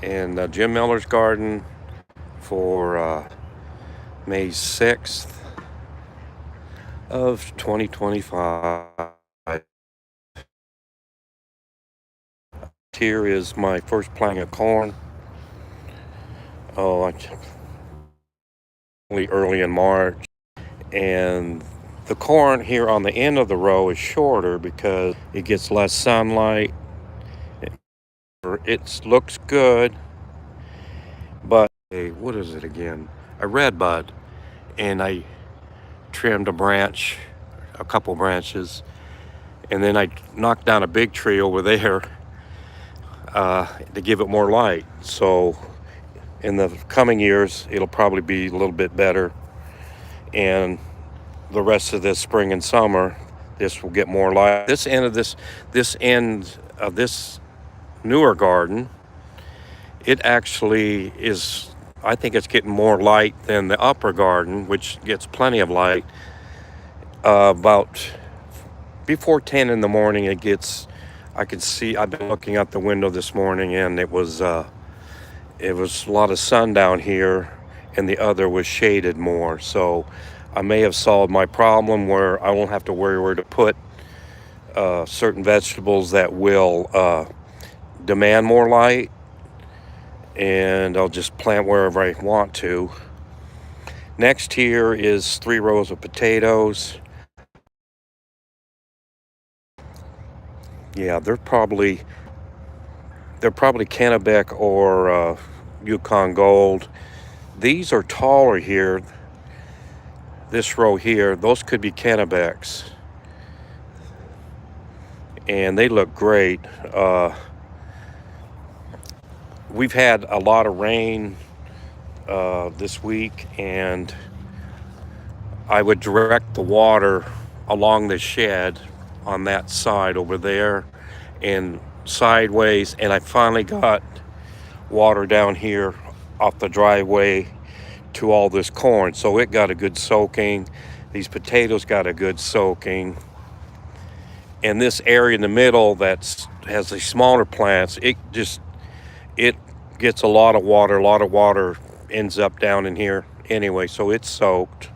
in Jim Miller's garden for May 6th of 2025. Here is my first planting of corn. Oh, early in March. And the corn here on the end of the row is shorter because it gets less sunlight. It looks good, but what is it again? A red bud. And I trimmed a couple branches, and then I knocked down a big tree over there to give it more light. So in the coming years, it'll probably be a little bit better. And the rest of this spring and summer, this will get more light. This end of this newer garden, it actually is, I think it's getting more light than the upper garden, which gets plenty of light. About before 10 in the morning, I could see, I've been looking out the window this morning, and it was a lot of sun down here, and the other was shaded more. So I may have solved my problem where I won't have to worry where to put certain vegetables that will demand more light, and I'll just plant wherever I want to. Next here is 3 rows of potatoes. Yeah, they're probably Kennebec or Yukon Gold. These are taller here. This row here, those could be Kennebecs, and they look great. We've had a lot of rain this week, and I would direct the water along the shed on that side over there and sideways, and I finally got water down here off the driveway to all this corn, so it got a good soaking. These potatoes got a good soaking, and this area in the middle that has the smaller plants, it gets a lot of water. A lot of water ends up down in here anyway, so it's soaked.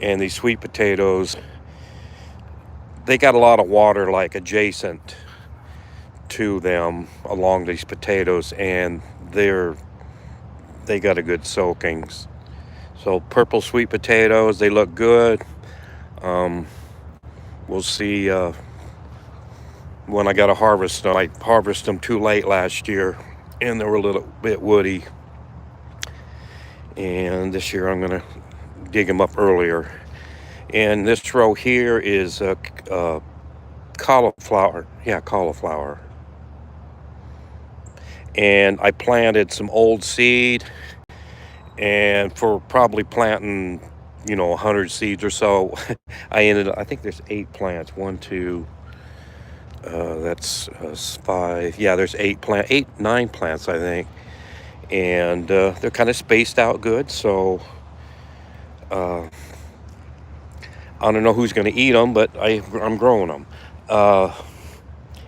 And these sweet potatoes, they got a lot of water like adjacent to them along these potatoes, and they got a good soakings. So purple sweet potatoes, they look good. We'll see when I got to harvest them. I harvested them too late last year, and they were a little bit woody. And this year I'm going to dig them up earlier. And this row here is cauliflower. Yeah, cauliflower. And I planted some old seed, and for probably planting 100 seeds or so, I think there's 8 plants. 1, 2, that's 5. Yeah, there's 9 plants, I think. And they're kind of spaced out good, so I don't know who's going to eat them, but I'm growing them.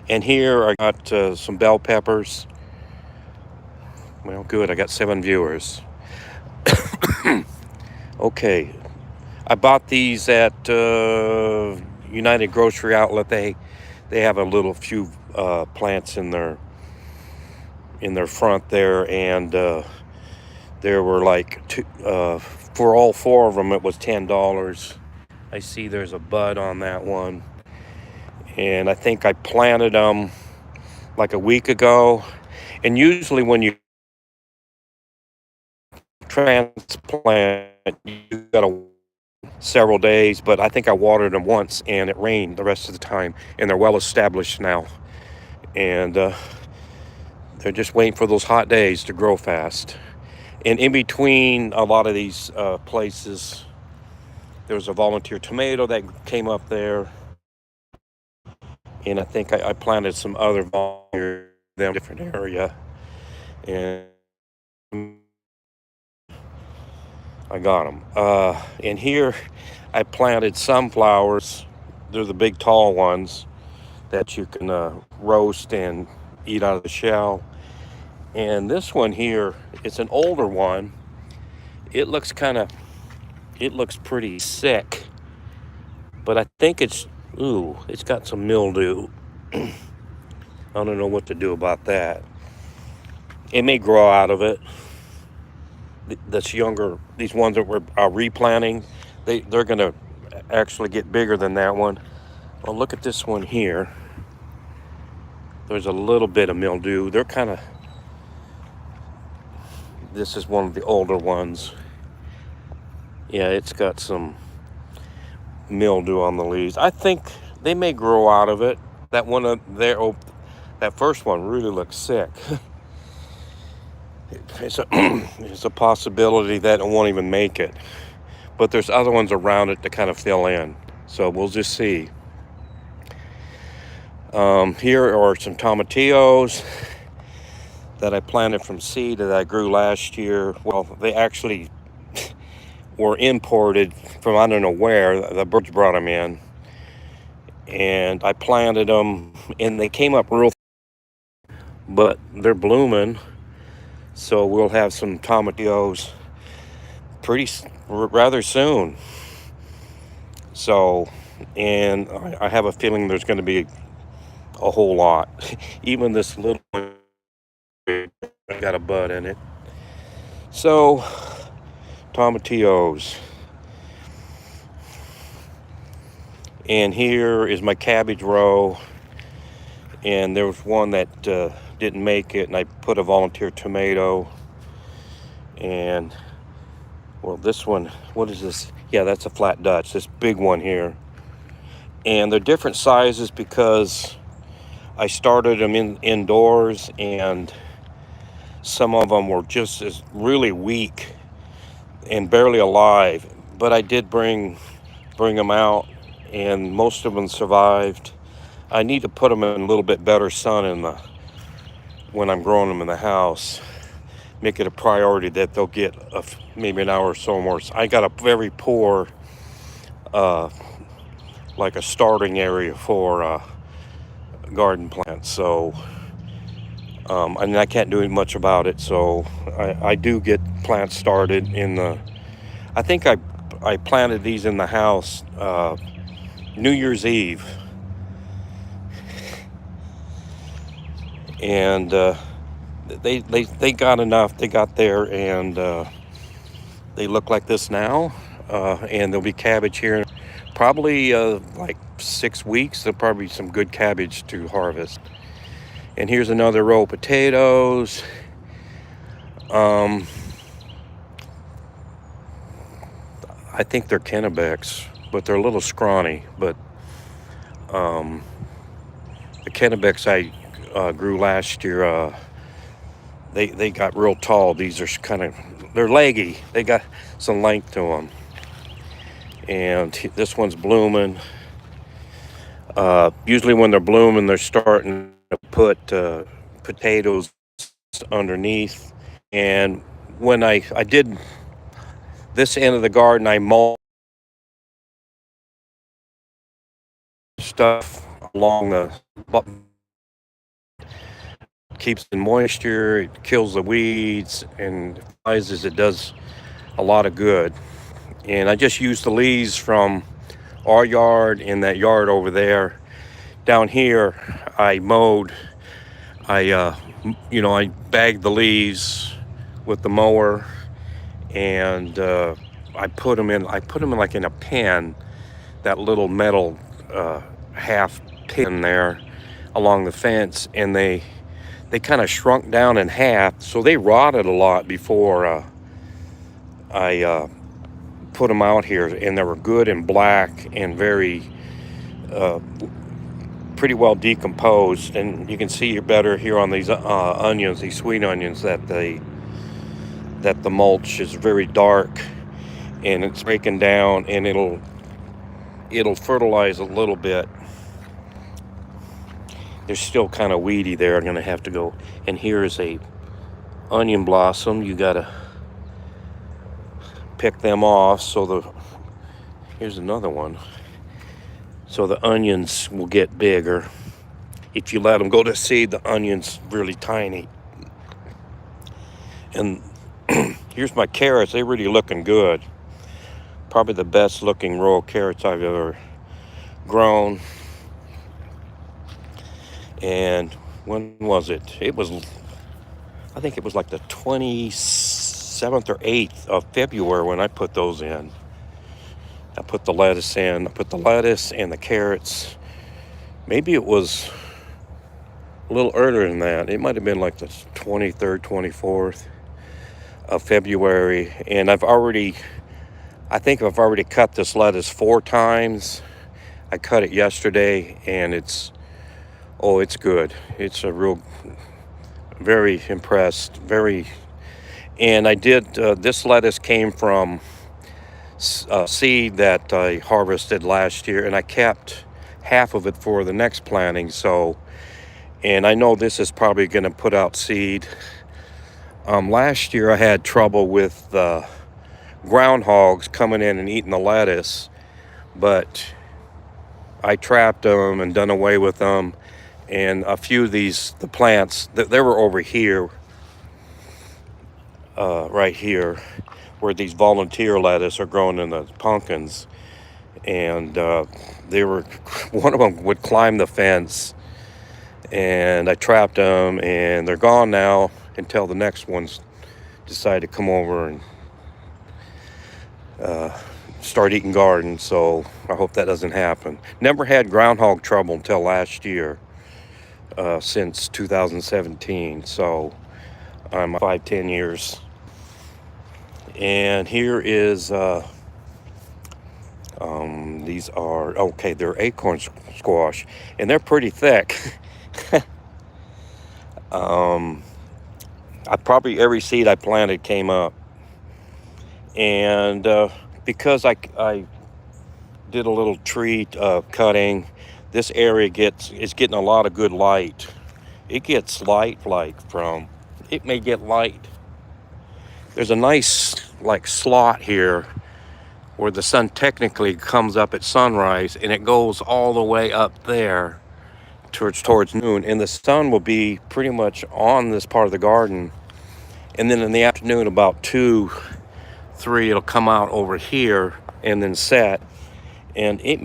And here I got some bell peppers. Well, good, I got 7 viewers. Okay, I bought these at United Grocery Outlet. They have a few plants in their front there, and there were like for all 4 of them it was $10. I see there's a bud on that one, and I think I planted them like a week ago. And usually when you transplant, you gotta several days, but I think I watered them once and it rained the rest of the time, and they're well established now, and they're just waiting for those hot days to grow fast. And in between a lot of these places, there was a volunteer tomato that came up there, and I think I planted some other volunteer in a different area, and I got them. And here I planted sunflowers. They're the big tall ones that you can roast and eat out of the shell. And this one here, it's an older one. It looks pretty sick, but I think it's got some mildew. I don't know what to do about that. It may grow out of it. That's younger. These ones that we're replanting, they're gonna actually get bigger than that one. Well, look at this one here. There's a little bit of mildew. This is one of the older ones. Yeah, it's got some mildew on the leaves. I think they may grow out of it. That one there, that first one really looks sick. It's a possibility that it won't even make it. But there's other ones around it to kind of fill in. So we'll just see. Here are some tomatillos that I planted from seed that I grew last year. Well, they actually were imported from I don't know where. The birds brought them in. And I planted them, and they came up real, but they're blooming. So we'll have some tomatillos rather soon. So, and I have a feeling there's going to be a whole lot. Even this little one got a bud in it. So, tomatillos. And here is my cabbage row. And there was one that didn't make it, and I put a volunteer tomato. And, well, this one, what is this? Yeah, that's a flat Dutch, this big one here. And they're different sizes because I started them indoors, and some of them were just as really weak and barely alive. But I did bring them out, and most of them survived. I need to put them in a little bit better sun when I'm growing them in the house. Make it a priority that they'll get maybe an hour or so more. I got a very poor, like a starting area for garden plants. So, and I can't do much about it. So I do get plants started I think I planted these in the house New Year's Eve. And they got enough. They got there, and they look like this now. And there'll be cabbage here in probably like 6 weeks. There'll probably be some good cabbage to harvest. And here's another row of potatoes. I think they're Kennebecs, but they're a little scrawny. But the Kennebecs I grew last year, they got real tall. These are they're leggy. They got some length to them. And this one's blooming. Usually when they're blooming, they're starting to put potatoes underneath. And when I did this end of the garden, I mulched stuff along the keeps the moisture, it kills the weeds, and it does a lot of good. And I just used the leaves from our yard and that yard over there. Down here, I mowed. I bagged the leaves with the mower, and I put them in like in a pen, that little metal half pin there along the fence, and they kind of shrunk down in half, so they rotted a lot before I put them out here, and they were good and black and very pretty well decomposed. And you can see better here on these onions, these sweet onions, that the mulch is very dark and it's breaking down, and it'll fertilize a little bit. They're still kind of weedy there. I'm going to have to go. And here is a onion blossom. You got to pick them off. Here's another one. So the onions will get bigger. If you let them go to seed, the onion's really tiny. And here's my carrots. They're really looking good. Probably the best looking row of carrots I've ever grown. And when was it? I think it was like the 27th or 8th of February when I put those in. I put the lettuce in. I put the lettuce and the carrots. Maybe it was a little earlier than that. It might have been like the 23rd, 24th of February. And I think I've already cut this lettuce 4 times. I cut it yesterday, and it's good. It's a real, very impressed, and I did, this lettuce came from seed that I harvested last year, and I kept half of it for the next planting. So, and I know this is probably going to put out seed. Last year I had trouble with groundhogs coming in and eating the lettuce, but I trapped them and done away with them. And a few of the plants, they were over here, right here, where these volunteer lettuce are growing in the pumpkins. And one of them would climb the fence, and I trapped them, and they're gone now until the next ones decide to come over and start eating gardens. So I hope that doesn't happen. Never had groundhog trouble until last year, since 2017. So I'm 5-10 years. And here is these are, okay, they're acorn squash, and they're pretty thick. Probably every seed I planted came up. And because I did a little tree cutting, this area is getting a lot of good light. It gets light it may get light. There's a nice like slot here where the sun technically comes up at sunrise, and it goes all the way up there towards noon, and the sun will be pretty much on this part of the garden, and then in the afternoon about 2-3 it'll come out over here and then set, and it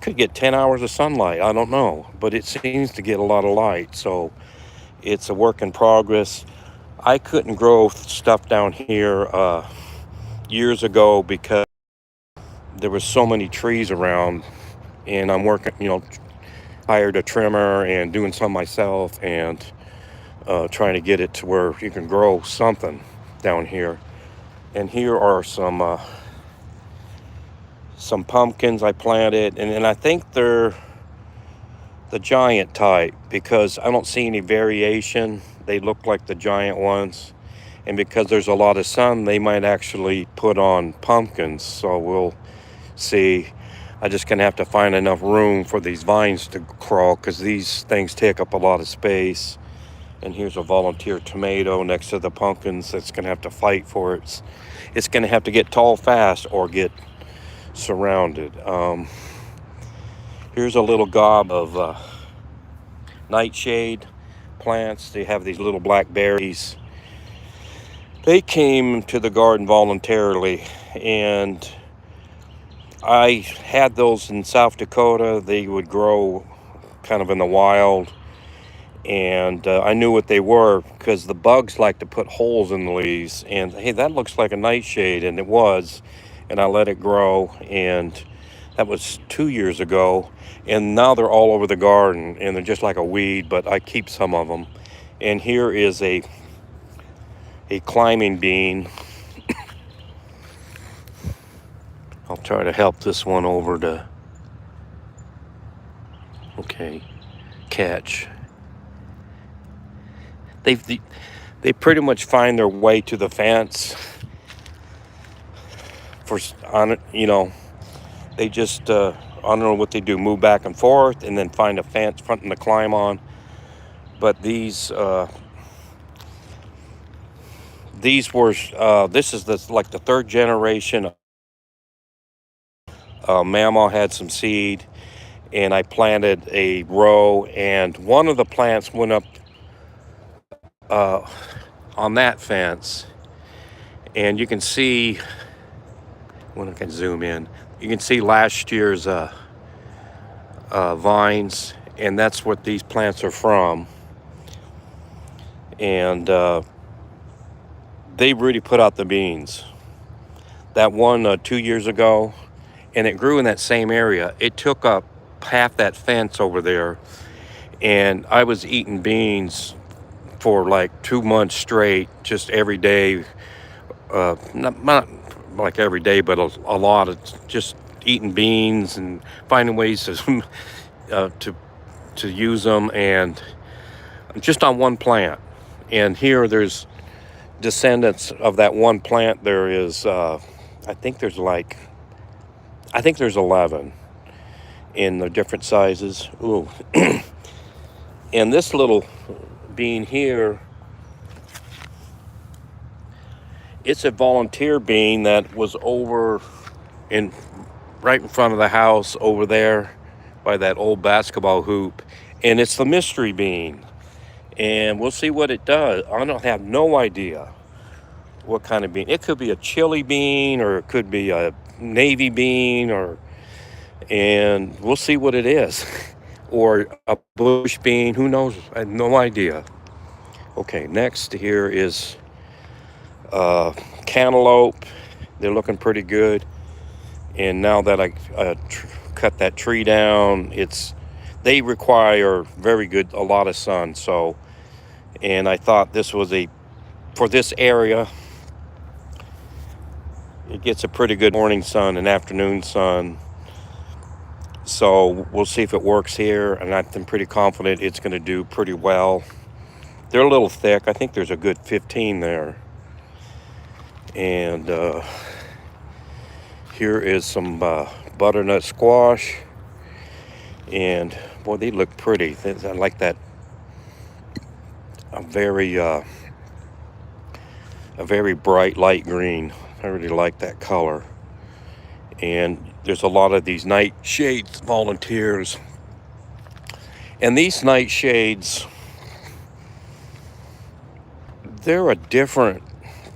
could get 10 hours of sunlight. I don't know, but it seems to get a lot of light. So it's a work in progress. I couldn't grow stuff down here years ago because there were so many trees around, and I'm working, hired a trimmer and doing some myself, and trying to get it to where you can grow something down here. And here are some pumpkins I planted, and I think they're the giant type because I don't see any variation. They look like the giant ones, and because there's a lot of sun, they might actually put on pumpkins. So we'll see. I just gonna have to find enough room for these vines to crawl, because these things take up a lot of space. And here's a volunteer tomato next to the pumpkins that's gonna have to fight for it. It's gonna have to get tall fast or get surrounded. Here's a little gob of nightshade plants. They have these little black berries. They came to the garden voluntarily, and I had those in South Dakota. They would grow kind of in the wild, and I knew what they were because the bugs like to put holes in the leaves, and hey, that looks like a nightshade, and it was, and I let it grow, and that was 2 years ago, and now they're all over the garden, and they're just like a weed, but I keep some of them. And here is a climbing bean. I'll try to help this one over to, catch. They pretty much find their way to the fence. They just, I don't know what they do, move back and forth and then find a fence something to climb on. But these were, this is like the third generation. Mama had some seed, and I planted a row, and one of the plants went up on that fence, and you can see, when I can zoom in, you can see last year's vines, and that's what these plants are from. And they really put out the beans. That one 2 years ago, and it grew in that same area. It took up half that fence over there, and I was eating beans for like 2 months straight, just every day. Not like every day, but a lot of just eating beans and finding ways to to use them, and just on one plant. And here there's descendants of that one plant. There is I think there's 11 in the different sizes. Ooh. And this little bean here, it's a volunteer bean that was over in right in front of the house over there by that old basketball hoop, and it's the mystery bean, and we'll see what it does. I don't have no idea what kind of bean. It could be a chili bean, or it could be a navy bean, and we'll see what it is. Or a bush bean, who knows? I have no idea. Okay, next here is cantaloupe. They're looking pretty good. And now that I cut that tree down, they require a lot of sun. So, and I thought this was for this area, it gets a pretty good morning sun and afternoon sun. So we'll see if it works here, and I'm pretty confident it's going to do pretty well. They're a little thick. I think there's a good 15 there. And here is some butternut squash. And boy, they look pretty. I like that. A very bright light green. I really like that color. And there's a lot of these nightshades volunteers. And these nightshades, they're different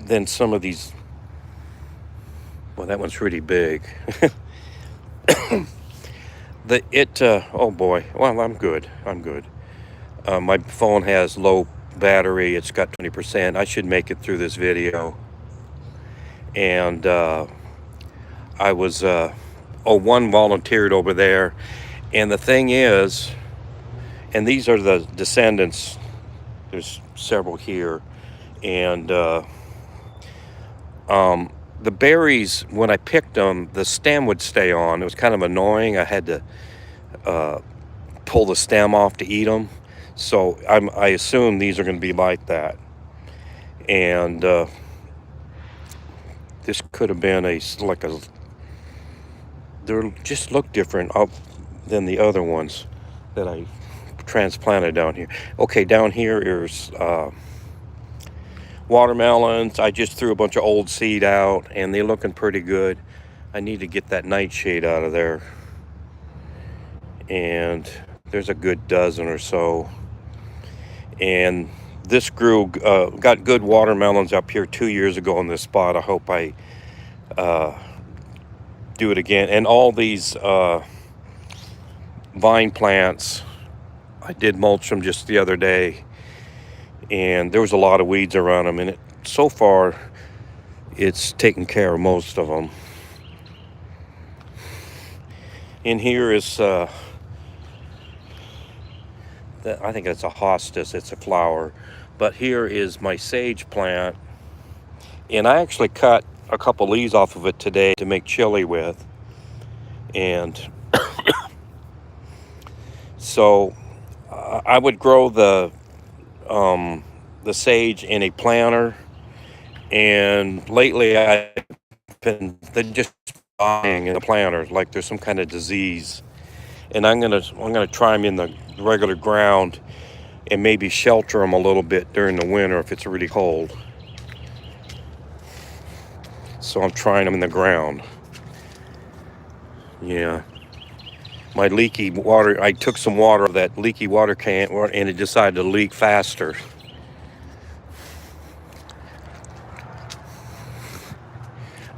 than some of these. Well, that one's really big. Oh boy. Well, I'm good. My phone has low battery. It's got 20%. I should make it through this video. And I was one volunteered over there, and the thing is, and these are the descendants. There's several here, and the berries, when I picked them, the stem would stay on. It was kind of annoying. I had to pull the stem off to eat them. So I assume these are going to be like that. And this could have been they just look different than the other ones that I transplanted down here. Okay, down here is watermelons. I just threw a bunch of old seed out, and they're looking pretty good. I need to get that nightshade out of there. And there's a good dozen or so. And this got good watermelons up here 2 years ago in this spot. I hope I do it again. And all these vine plants, I did mulch them just the other day, and there was a lot of weeds around them, and so far it's taken care of most of them. In here is I think it's a hostas. It's a flower. But here is my sage plant, and I actually cut a couple leaves off of it today to make chili with. And so I would grow the sage in a planter, and lately I've been just dying in the planters like there's some kind of disease. And I'm gonna try them in the regular ground and maybe shelter them a little bit during the winter if it's really cold. So I'm trying them in the ground. Yeah. My leaky water, I took some water of that leaky water can, and it decided to leak faster.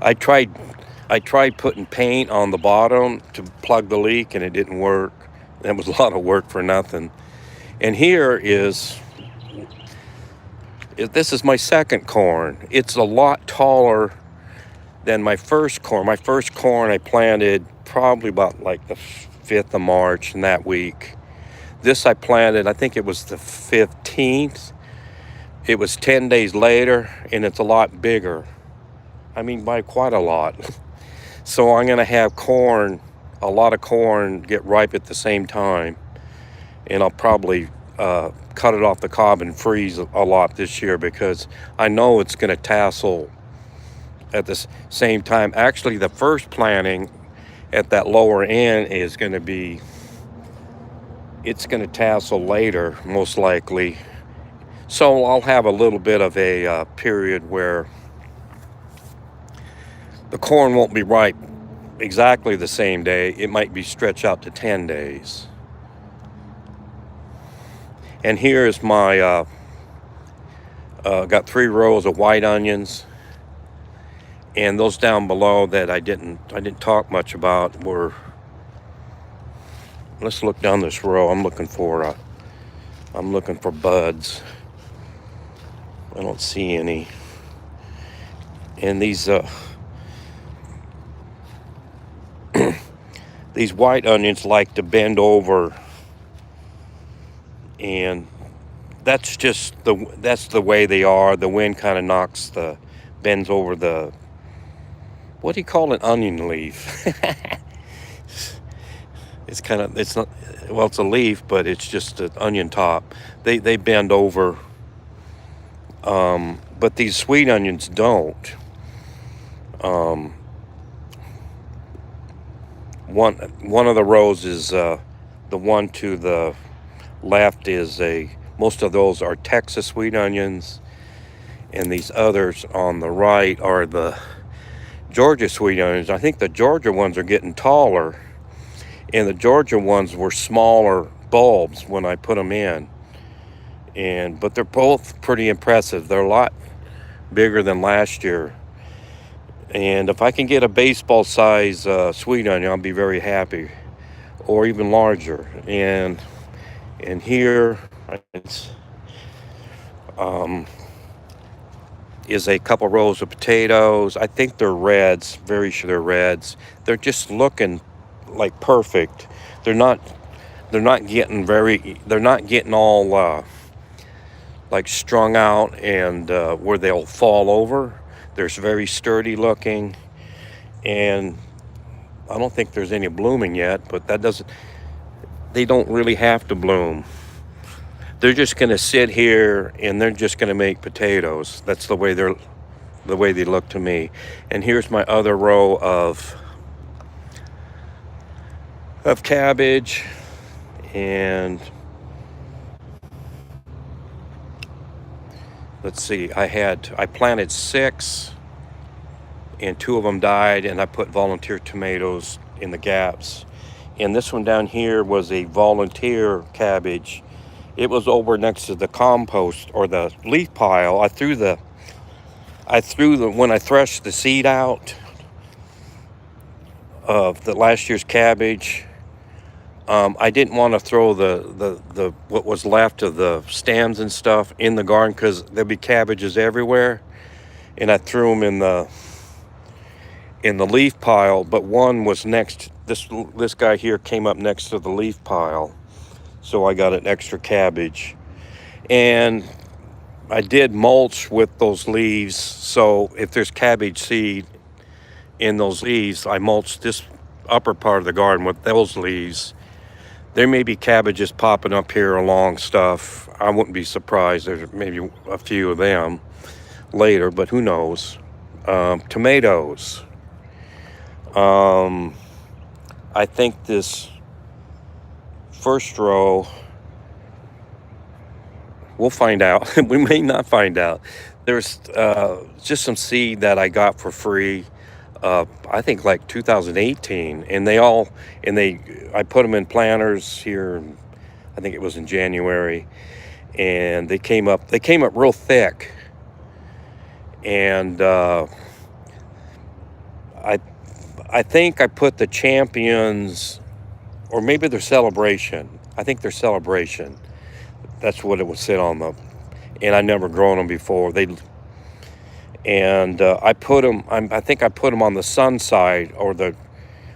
I tried I tried putting paint on the bottom to plug the leak, and it didn't work. That was a lot of work for nothing. And here is this is my second corn. It's a lot taller than my first corn. My first corn I planted probably about like the 5th of March in that week. This I planted, I think it was the 15th. It was 10 days later, and it's a lot bigger. I mean, by quite a lot. So I'm going to have corn, a lot of corn, get ripe at the same time. And I'll probably cut it off the cob and freeze a lot this year, because I know it's going to tassel at the same time. Actually, the first planting at that lower end is going to be, it's going to tassel later, most likely. So I'll have a little bit of a period where the corn won't be ripe exactly the same day. It might be stretched out to 10 days. And here's my, got 3 rows of white onions. And those down below that I didn't talk much about were, let's look down this row. I'm looking for buds. I don't see any. And these these white onions like to bend over, and that's the way they are. The wind kind of bends over the, what do you call an onion leaf? It's not, well, it's a leaf, but it's just an onion top. They bend over, but these sweet onions don't. One of the rows is the one to the left is most of those are Texas sweet onions, and these others on the right are the Georgia sweet onions. I think the Georgia ones are getting taller, and the Georgia ones were smaller bulbs when I put them in. But they're both pretty impressive. They're a lot bigger than last year. And if I can get a baseball size sweet onion, I'll be very happy, or even larger. And here is a couple rows of potatoes. I think they're reds, very sure they're reds. They're just looking like perfect. They're not getting all like strung out and where they'll fall over. They're very sturdy looking, and I don't think there's any blooming yet, but they don't really have to bloom. They're just going to sit here and they're just going to make potatoes. That's the way they look to me. And here's my other row of cabbage, and let's see, I planted 6, and 2 of them died, and I put volunteer tomatoes in the gaps. And this one down here was a volunteer cabbage. It was over next to the compost or the leaf pile. When I threshed the seed out of the last year's cabbage, I didn't want to throw the what was left of the stems and stuff in the garden, because there'd be cabbages everywhere, and I threw them in the leaf pile. But one was next. This guy here came up next to the leaf pile, so I got an extra cabbage. And I did mulch with those leaves, so if there's cabbage seed in those leaves, I mulched this upper part of the garden with those leaves. There may be cabbages popping up here along stuff. I wouldn't be surprised. There's maybe a few of them later, but who knows. Tomatoes. I think this first row, we'll find out. We may not find out. There's just some seed that I got for free. I think like 2018, and I put them in planters here. I think it was in January, and they came up real thick, and I I think I put the champions, or maybe their celebration. I think their celebration. That's what it would sit on the. And I never grown them before. I put them. I think I put them on the sun side, or the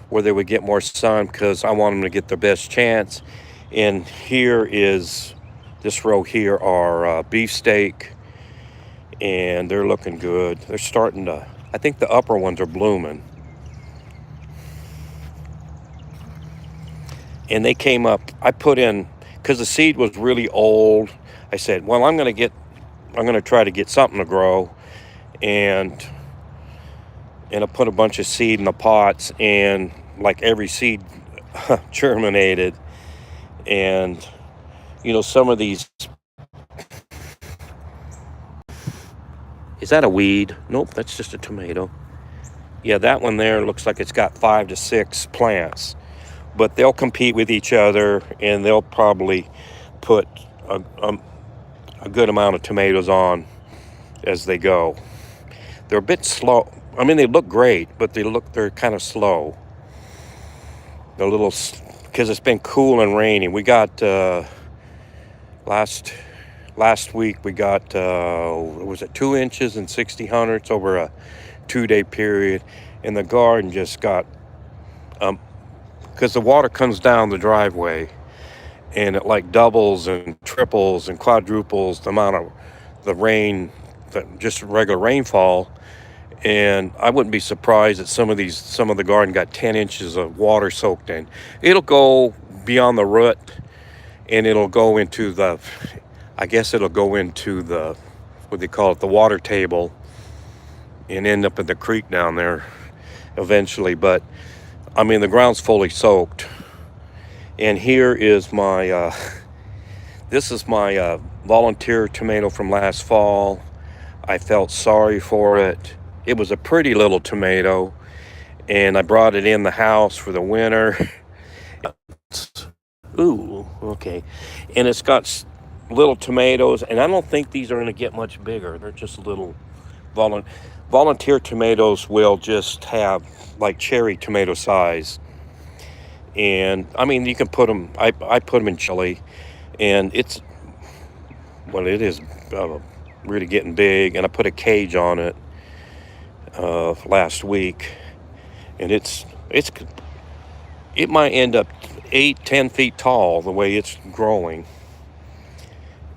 where they would get more sun, because I want them to get their best chance. And here is this row here are beefsteak, and they're looking good. They're starting to. I think the upper ones are blooming, and they came up. I put in because the seed was really old. I said, well, I'm going to try to get something to grow, and I put a bunch of seed in the pots, and like every seed germinated. And some of these, is that a weed? Nope, that's just a tomato. Yeah, that one there looks like it's got 5 to 6 plants, but they'll compete with each other, and they'll probably put a good amount of tomatoes on as they go. They're a bit slow. I mean, they look great, but they're kind of slow. They're a little, because it's been cool and rainy. We got last week we got was it 2 inches and 60 hundredths over a 2-day period, and the garden just got because the water comes down the driveway, and it like doubles and triples and quadruples the amount of the rain, just regular rainfall. And I wouldn't be surprised that some of the garden got 10 inches of water soaked in. It'll go beyond the root, and it'll go into the, what they call it, the water table, and end up in the creek down there eventually. But I mean, the ground's fully soaked. And here is my, this is my volunteer tomato from last fall. I felt sorry for it. It was a pretty little tomato, and I brought it in the house for the winter. Ooh, okay. And it's got little tomatoes, and I don't think these are going to get much bigger. They're just little volunteer tomatoes will just have like cherry tomato size. And I mean, you can put them, I put them in chili, and it is really getting big. And I put a cage on it last week, and it might end up 8-10 feet tall the way it's growing.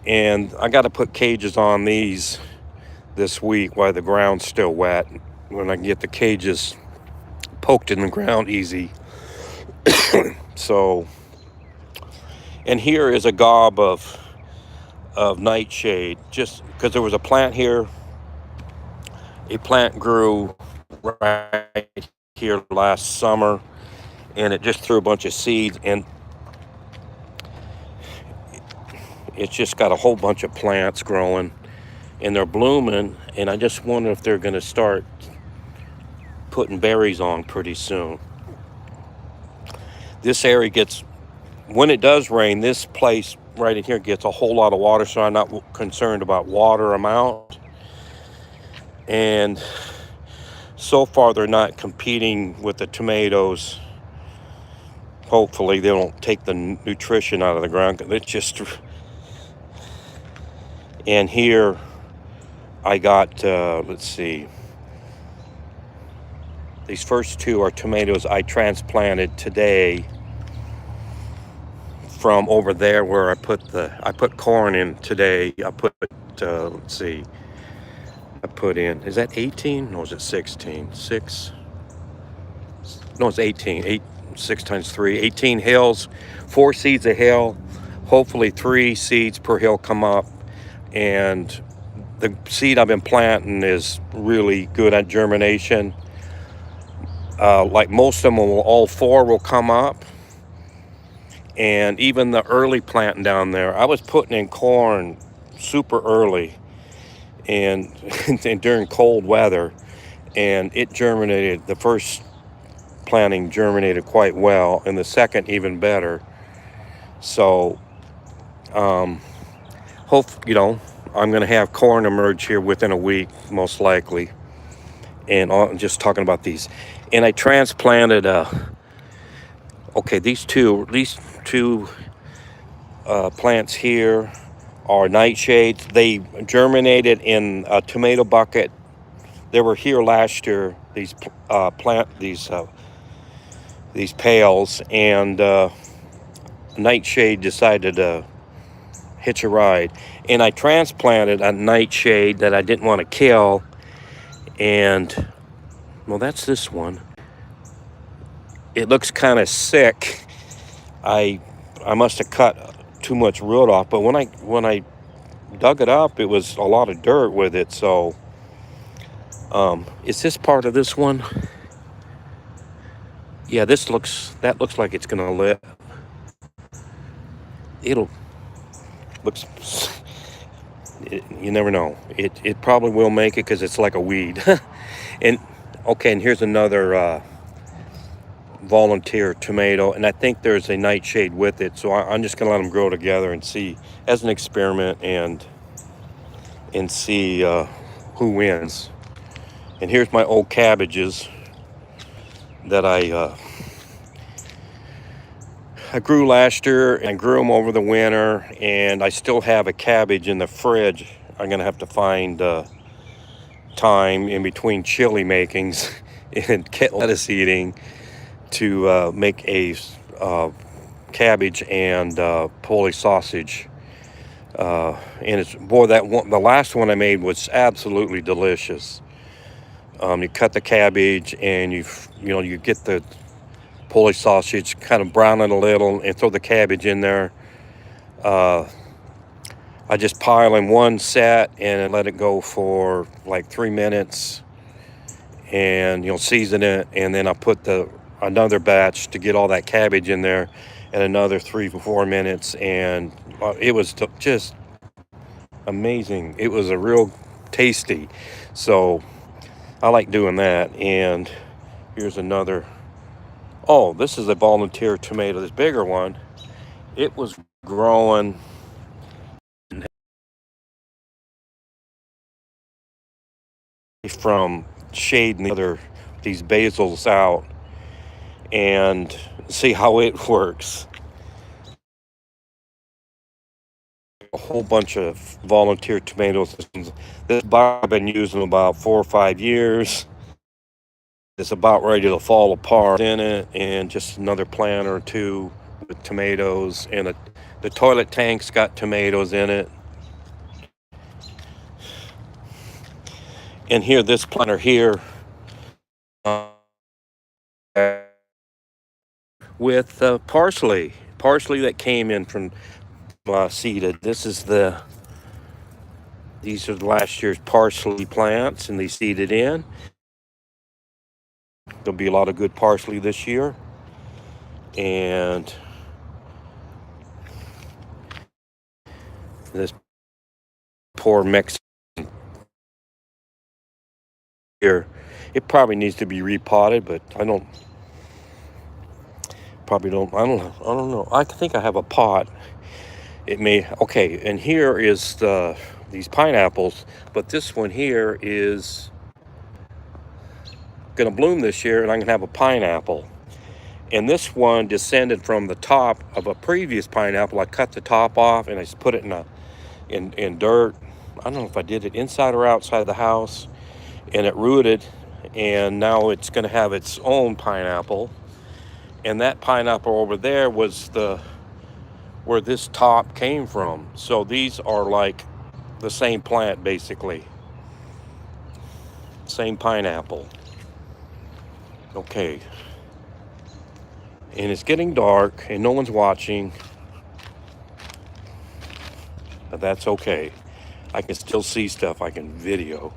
And I got to put cages on these this week while the ground's still wet, when I can get the cages poked in the ground easy. So, and here is a gob of nightshade, just because there was a plant here. A plant grew right here last summer, and it just threw a bunch of seeds, and it's just got a whole bunch of plants growing, and they're blooming, and I just wonder if they're going to start putting berries on pretty soon. This area gets, when it does rain, this place right in here gets a whole lot of water, so I'm not concerned about water amount. And so far they're not competing with the tomatoes. Hopefully they don't take the nutrition out of the ground. It's just, and here I got, let's see, these first two are tomatoes I transplanted today from over there where I put corn in today. I put, let's see, I put in, is that 18? No, is it 16? 6? No, it's 18. 6 times 3. 18 hills, 4 seeds a hill. Hopefully 3 seeds per hill come up. And the seed I've been planting is really good at germination. Like most of them, all 4 will come up. And even the early planting down there, I was putting in corn super early and during cold weather, and it germinated. The first planting germinated quite well, and the second even better. So I'm going to have corn emerge here within a week, most likely. and just talking about these. And I transplanted, okay, these two plants here are nightshades. They germinated in a tomato bucket. They were here last year, these pails, and Nightshade decided to hitch a ride. And I transplanted a nightshade that I didn't want to kill. And, well, that's this one. It looks kind of sick. I must have cut too much root off, but when I dug it up, it was a lot of dirt with it. So, is this part of this one? Yeah, that looks like it's gonna live. You never know. It probably will make it because it's like a weed. And okay, and here's another volunteer tomato, and I think there's a nightshade with it. So I'm just gonna let them grow together and see as an experiment and see who wins. And here's my old cabbages that I grew last year and grew them over the winter, and I still have a cabbage in the fridge. I'm gonna have to find time in between chili makings and lettuce eating to make a cabbage and Polish sausage. And it's, boy, the last one I made was absolutely delicious. You cut the cabbage and you get the Polish sausage, kind of brown it a little, and throw the cabbage in there. I just pile in one set and let it go for like 3 minutes, and season it, and then I put another batch to get all that cabbage in there, and another 3 to 4 minutes, and it was just amazing. It was a real tasty. So I like doing that. And here's another. Oh, this is a volunteer tomato, this bigger one. It was growing from shading these basils out and see how it works. A whole bunch of volunteer tomatoes. This I've been using about 4 or 5 years. It's about ready to fall apart in it, and just another plant or two with tomatoes, and the toilet tank's got tomatoes in it. And here, this planter here, with parsley that came in from seeded. These are last year's parsley plants, and they seeded in. There'll be a lot of good parsley this year. And this poor Mexican here, it probably needs to be repotted, but I don't know. I think I have a pot. It may, okay, and here is these pineapples, but this one here is gonna bloom this year, and I'm gonna have a pineapple. And this one descended from the top of a previous pineapple. I cut the top off and I just put it in dirt. I don't know if I did it inside or outside the house, and it rooted, and now it's gonna have its own pineapple. And that pineapple over there was where this top came from. So these are like the same plant, basically. Same pineapple. Okay. And it's getting dark and no one's watching. But that's okay. I can still see stuff. I can video.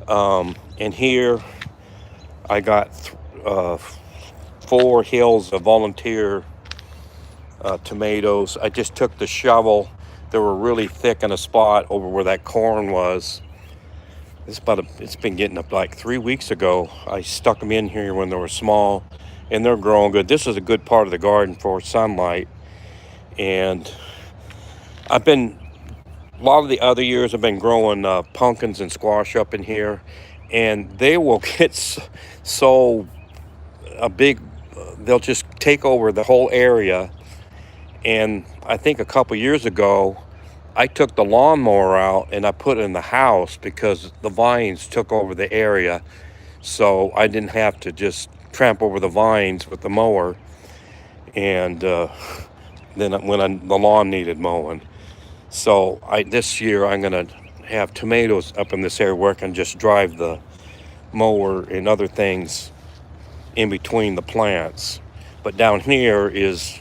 And here I got 4 hills of volunteer tomatoes. I just took the shovel. They were really thick in a spot over where that corn was. It's been getting up like 3 weeks ago. I stuck them in here when they were small, and they're growing good. This is a good part of the garden for sunlight. And a lot of the other years I've been growing pumpkins and squash up in here. and they will get so a big, they'll just take over the whole area. And I think a couple years ago, I took the lawnmower out and I put it in the house because the vines took over the area. So I didn't have to just tramp over the vines with the mower. And then the lawn needed mowing. So this year I'm going to have tomatoes up in this area where I can just drive the mower and other things in between the plants. But down here is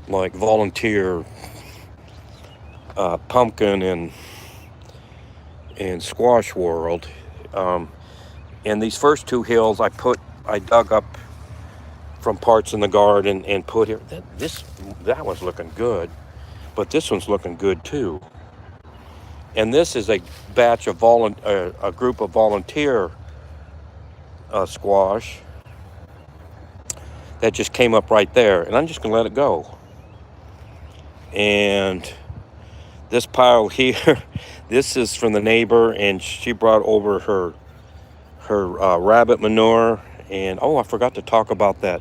like volunteer pumpkin and squash world. And these first two hills I dug up from parts in the garden and put here. That one's looking good, but this one's looking good too. And this is a batch of a group of volunteer squash that just came up right there, and I'm just gonna let it go. And this pile here, this is from the neighbor, and she brought over her rabbit manure. And oh, I forgot to talk about the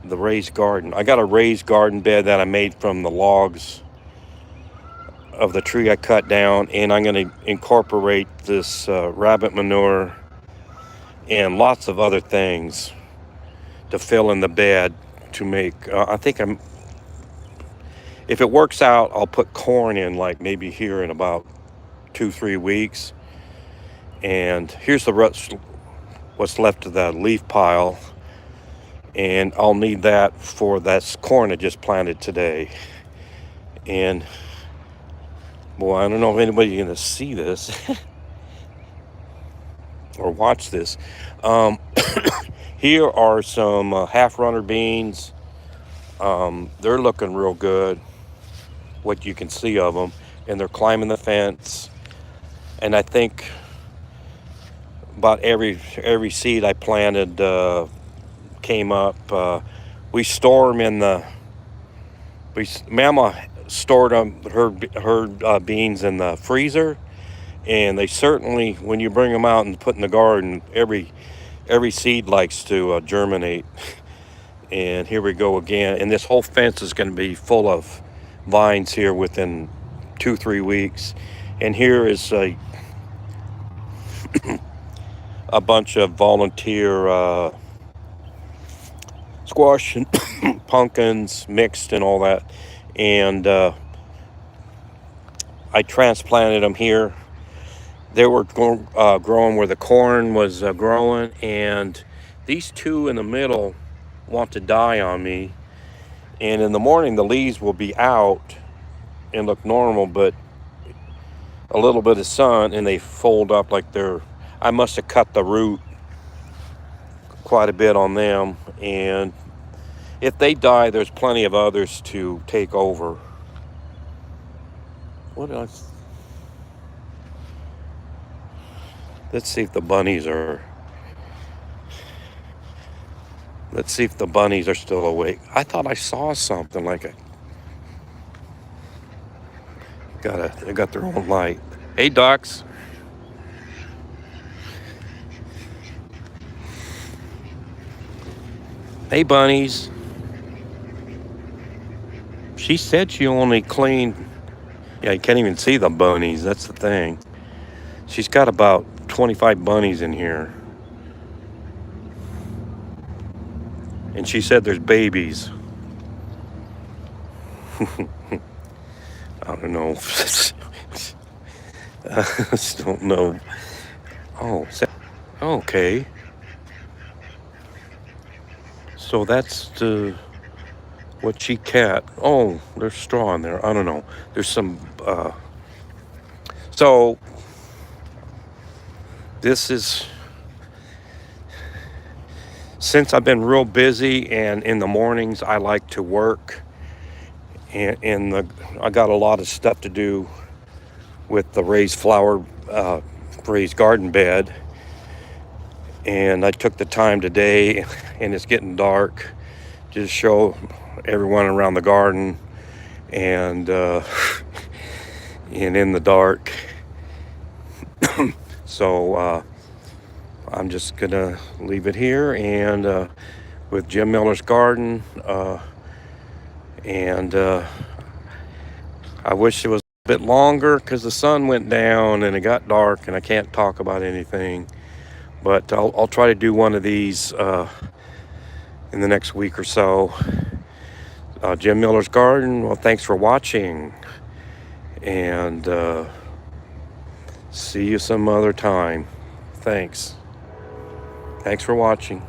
raised garden. I got a raised garden bed that I made from the logs of the tree I cut down, and I'm going to incorporate this rabbit manure and lots of other things to fill in the bed to make, if it works out, I'll put corn in like maybe here in about 2-3 weeks. And here's what's left of the leaf pile, and I'll need that for that corn I just planted today. And boy, I don't know if anybody's gonna see this or watch this. Here are some half runner beans. They're looking real good, what you can see of them, and they're climbing the fence. And I think about every seed I planted came up. We store them Mama stored her beans in the freezer, and they certainly, when you bring them out and put in the garden, every seed likes to germinate. And here we go again, and this whole fence is going to be full of vines here within 2-3 weeks. And here is a bunch of volunteer squash and pumpkins mixed and all that. And I transplanted them here. They were growing where the corn was growing, and these two in the middle want to die on me. And in the morning the leaves will be out and look normal, but a little bit of sun and they fold up like I must have cut the root quite a bit on them. And if they die, there's plenty of others to take over. Let's see if the bunnies are still awake. I thought I saw something like they got their own light. Hey, ducks. Hey, bunnies. She said she only cleaned, yeah, you can't even see the bunnies. That's the thing. She's got about 25 bunnies in here. And she said there's babies. I don't know. I just don't know. Oh, okay. So that's what she cat. Oh, there's straw in there. I don't know. There's some. So this is, since I've been real busy, and in the mornings I like to work, and I got a lot of stuff to do with the raised garden bed. And I took the time today, and it's getting dark, to show everyone around the garden, and in the dark. So I'm just gonna leave it here, and with Jim Miller's garden, and I wish it was a bit longer because the sun went down and it got dark and I can't talk about anything. But I'll try to do one of these in the next week or so. Jim Miller's garden. Well, thanks for watching, and see you some other time. Thanks for watching.